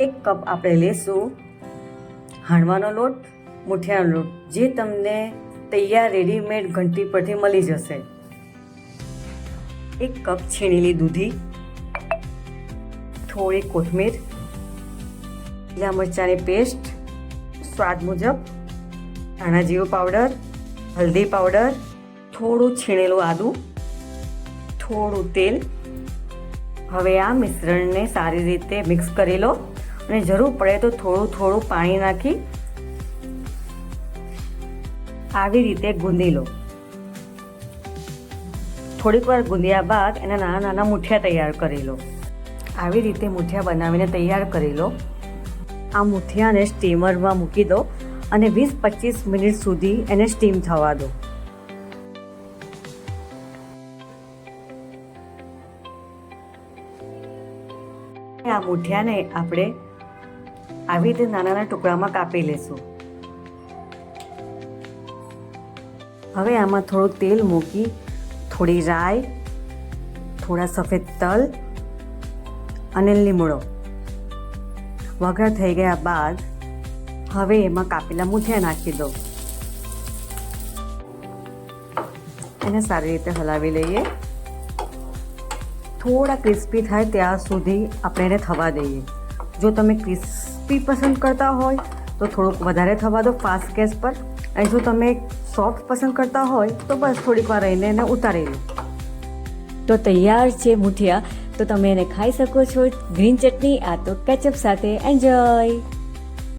1 cup આપણે લેશું હાંડવાનો લોટ, મુઠિયાનો લોટ, જે તમને તૈયાર રેડીમેડ ઘંટી પરથી મળી જશે. 1 કપ છીણેલી દૂધી, થોડી કોથમીર, લીલા મરચાંની પેસ્ટ, સ્વાદ મુજબ ધાણા જીરું પાવડર, હલ્દી પાવડર, થોડું છીણેલું આદું, થોડું તેલ. હવે આ મિશ્રણને સારી રીતે મિક્સ કરી લો અને જરૂર પડે તો થોડું પાણી નાખી આવી રીતે ગૂંદી લો. થોડીક વાર ગૂંદ્યા બાદ એના નાના નાના મુઠિયા તૈયાર કરી લો. આવી રીતે મુઠિયા બનાવીને તૈયાર કરી લો. આ મુઠિયાને સ્ટીમરમાં મૂકી દો અને 20-25 મિનિટ સુધી એને સ્ટીમ થવા દો. આ મુઠિયાને આપણે આવી રીતે નાના નાના ટુકડામાં કાપી લેશું. હવે આમાં થોડું તેલ મૂકી થોડી રાઈ, થોડા સફેદ તલ અને લીમડો વઘાર થઈ ગયા બાદ હવે એમાં કાપેલા મુઠિયા નાખી દો. એને સારી રીતે હલાવી લઈએ. થોડા ક્રિસ્પી થાય ત્યાં સુધી આપણે એને થવા દઈએ. જો તમે ક્રિસ્પી પસંદ કરતા હોય તો થોડુંક વધારે થવા દો ફાસ્ટ ગેસ પર, અને જો તમે સોફ્ટ પસંદ કરતા હોય તો બસ થોડીક વાર રહીને એને ઉતારી લો. તો તૈયાર છે મુઠિયા. તો તમે એને ખાઈ શકો છો ગ્રીન ચટણી, આ તો કેચઅપ સાથે. એન્જોય.